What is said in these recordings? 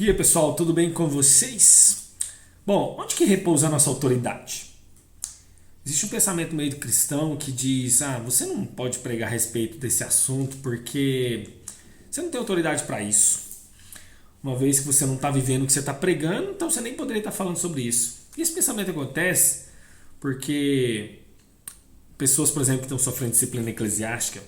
E aí, pessoal, tudo bem com vocês? Bom, onde que repousa a nossa autoridade? Existe um pensamento meio cristão que diz: você não pode pregar a respeito desse assunto porque você não tem autoridade para isso. Uma vez que você não está vivendo o que você está pregando, então você nem poderia estar falando sobre isso. E esse pensamento acontece porque pessoas, por exemplo, que estão sofrendo disciplina eclesiástica,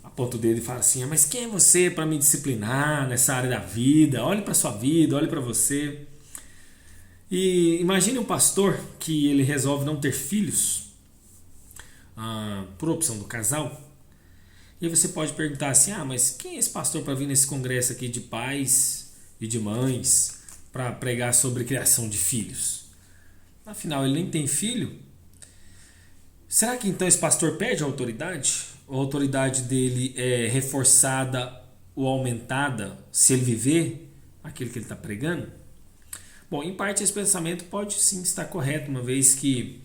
apontam o dedo e falam assim: mas quem é você para me disciplinar nessa área da vida? Olhe para sua vida, olhe para você. E imagine um pastor que ele resolve não ter filhos, por opção do casal. E você pode perguntar assim: mas quem é esse pastor para vir nesse congresso aqui de pais e de mães para pregar sobre criação de filhos? Afinal, ele nem tem filho. Será que então esse pastor perde a autoridade? Ou a autoridade dele é reforçada ou aumentada se ele viver aquilo que ele está pregando? Bom, em parte esse pensamento pode sim estar correto, uma vez que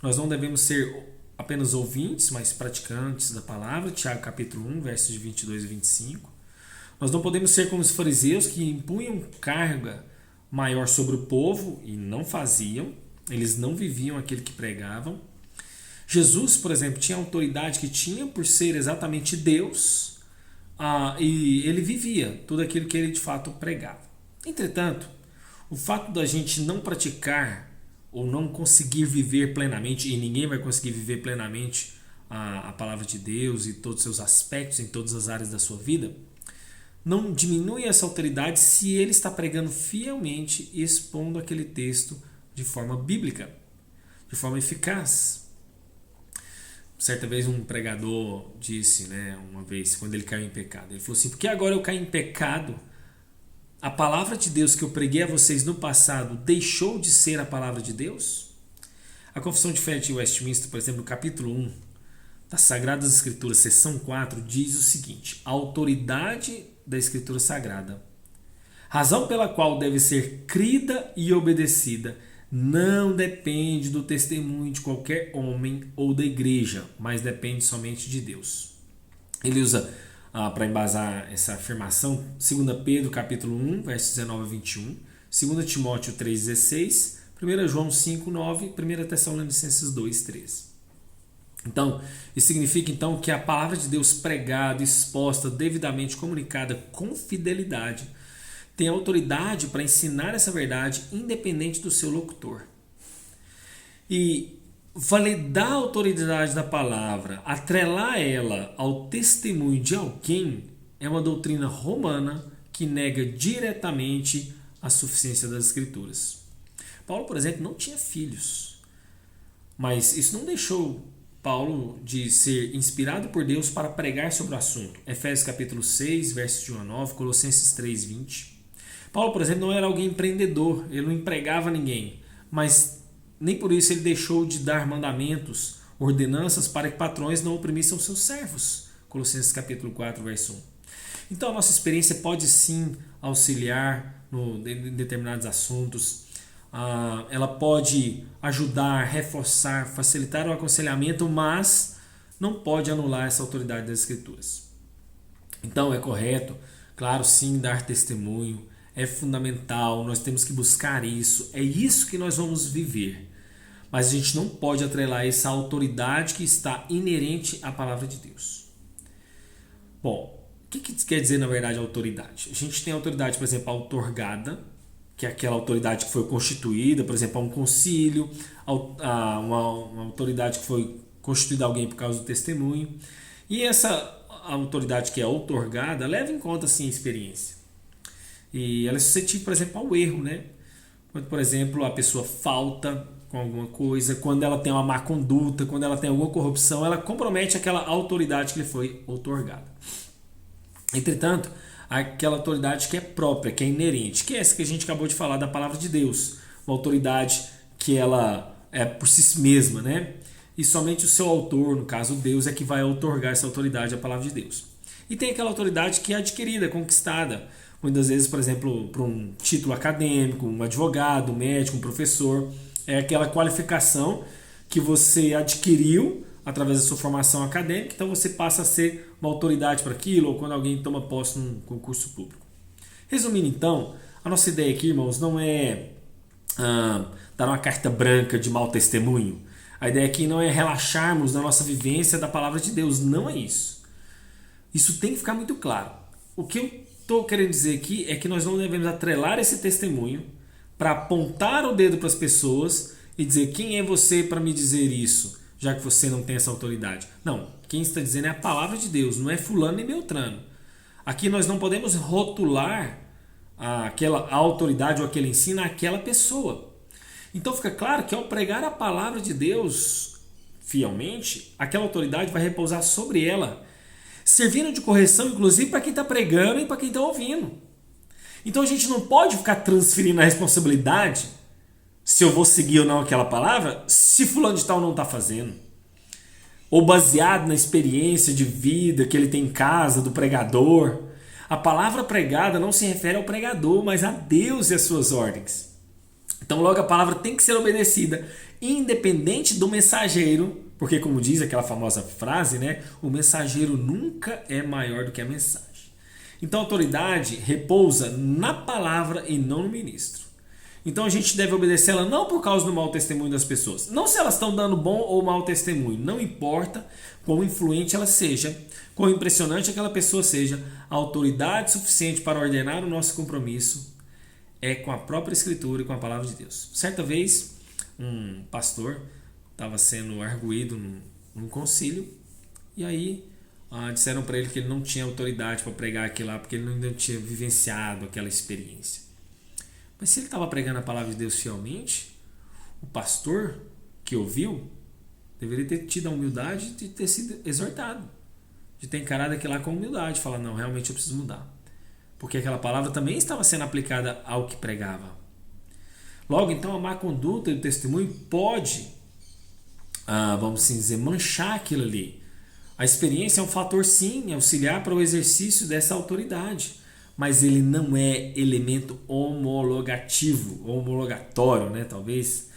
nós não devemos ser apenas ouvintes, mas praticantes da palavra. Tiago capítulo 1, versos de 22 e 25. Nós não podemos ser como os fariseus que impunham carga maior sobre o povo e não faziam. Eles não viviam aquilo que pregavam. Jesus, por exemplo, tinha a autoridade que tinha por ser exatamente Deus, e ele vivia tudo aquilo que ele de fato pregava. Entretanto, o fato da gente não praticar ou não conseguir viver plenamente, e ninguém vai conseguir viver plenamente a palavra de Deus e todos os seus aspectos em todas as áreas da sua vida, não diminui essa autoridade se ele está pregando fielmente e expondo aquele texto de forma bíblica, de forma eficaz. Certa vez um pregador disse, uma vez, quando ele caiu em pecado, ele falou assim: porque agora eu caí em pecado, a palavra de Deus que eu preguei a vocês no passado deixou de ser a palavra de Deus? A Confissão de Fé de Westminster, por exemplo, no capítulo 1 das Sagradas Escrituras, seção 4, diz o seguinte: a autoridade da Escritura Sagrada, razão pela qual deve ser crida e obedecida, não depende do testemunho de qualquer homem ou da igreja, mas depende somente de Deus. Ele usa para embasar essa afirmação 2 Pedro capítulo 1, versos 19 a 21, 2 Timóteo 3,16, 1 João 5,9 e 1 Tessalonicenses 2,13. Então, isso significa então que a palavra de Deus pregada, exposta, devidamente comunicada com fidelidade, tem autoridade para ensinar essa verdade independente do seu locutor. E validar a autoridade da palavra, atrelar ela ao testemunho de alguém, é uma doutrina romana que nega diretamente a suficiência das Escrituras. Paulo, por exemplo, não tinha filhos, mas isso não deixou Paulo de ser inspirado por Deus para pregar sobre o assunto. Efésios capítulo 6, versos de 1 a 9, Colossenses 3, 20. Paulo, por exemplo, não era alguém empreendedor, ele não empregava ninguém, mas nem por isso ele deixou de dar mandamentos, ordenanças para que patrões não oprimissem os seus servos. Colossenses capítulo 4, verso 1. Então a nossa experiência pode sim auxiliar em determinados assuntos. Ela pode ajudar, reforçar, facilitar o aconselhamento, mas não pode anular essa autoridade das Escrituras. Então é correto, claro, sim, dar testemunho. É fundamental, nós temos que buscar isso, é isso que nós vamos viver. Mas a gente não pode atrelar essa autoridade que está inerente à palavra de Deus. Bom, o que quer dizer na verdade autoridade? A gente tem autoridade, por exemplo, outorgada, que é aquela autoridade que foi constituída, por exemplo, a um concílio, uma autoridade que foi constituída a alguém por causa do testemunho. E essa autoridade que é outorgada leva em conta sim a experiência. E ela é suscetível, por exemplo, ao erro, Quando, por exemplo, a pessoa falta com alguma coisa, quando ela tem uma má conduta, quando ela tem alguma corrupção, ela compromete aquela autoridade que lhe foi outorgada. Entretanto, aquela autoridade que é própria, que é inerente, que é essa que a gente acabou de falar da palavra de Deus, uma autoridade que ela é por si mesma, E somente o seu autor, no caso Deus, é que vai outorgar essa autoridade à palavra de Deus. E tem aquela autoridade que é adquirida, conquistada, muitas vezes, por exemplo, por um título acadêmico, um advogado, um médico, um professor. É aquela qualificação que você adquiriu através da sua formação acadêmica, então você passa a ser uma autoridade para aquilo, ou quando alguém toma posse num concurso público. Resumindo então, A nossa ideia aqui, irmãos, não é dar uma carta branca de mau testemunho. A ideia aqui não é relaxarmos na nossa vivência da palavra de Deus. Não é isso. Isso tem que ficar muito claro. O que eu estou querendo dizer aqui é que nós não devemos atrelar esse testemunho para apontar o dedo para as pessoas e dizer: quem é você para me dizer isso, já que você não tem essa autoridade. Não, quem está dizendo é a palavra de Deus, não é fulano nem beltrano. Aqui nós não podemos rotular aquela autoridade ou aquele ensino àquela pessoa. Então fica claro que ao pregar a palavra de Deus fielmente, aquela autoridade vai repousar sobre ela, servindo de correção, inclusive, para quem está pregando e para quem está ouvindo. Então a gente não pode ficar transferindo a responsabilidade se eu vou seguir ou não aquela palavra, se fulano de tal não está fazendo. Ou baseado na experiência de vida que ele tem em casa, do pregador. A palavra pregada não se refere ao pregador, mas a Deus e as suas ordens. Então logo a palavra tem que ser obedecida, independente do mensageiro, porque como diz aquela famosa frase, né, o mensageiro nunca é maior do que a mensagem. Então a autoridade repousa na palavra e não no ministro. Então a gente deve obedecer ela não por causa do mau testemunho das pessoas, não se elas estão dando bom ou mau testemunho, não importa quão influente ela seja, quão impressionante aquela pessoa seja, a autoridade suficiente para ordenar o nosso compromisso é com a própria Escritura e com a palavra de Deus. Certa vez, um pastor estava sendo arguído num concílio e aí disseram para ele que ele não tinha autoridade para pregar aquilo lá porque ele ainda não tinha vivenciado aquela experiência. Mas se ele estava pregando a palavra de Deus fielmente, o pastor que ouviu deveria ter tido a humildade de ter sido exortado, de ter encarado aquilo lá com humildade, falar: não, realmente eu preciso mudar. Porque aquela palavra também estava sendo aplicada ao que pregava. Logo, então, a má conduta do testemunho pode, vamos assim dizer, manchar aquilo ali. A experiência é um fator, sim, auxiliar para o exercício dessa autoridade, mas ele não é elemento homologativo, homologatório, né, talvez.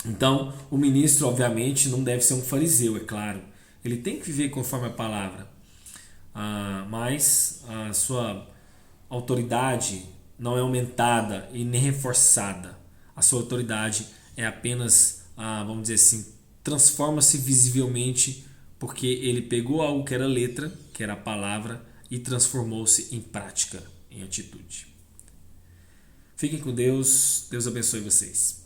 Então, o ministro, obviamente, não deve ser um fariseu, é claro. Ele tem que viver conforme a palavra. Mas a sua autoridade não é aumentada e nem reforçada. A sua autoridade é apenas, vamos dizer assim, transforma-se visivelmente porque ele pegou algo que era letra, que era a palavra, e transformou-se em prática, em atitude. Fiquem com Deus. Deus abençoe vocês.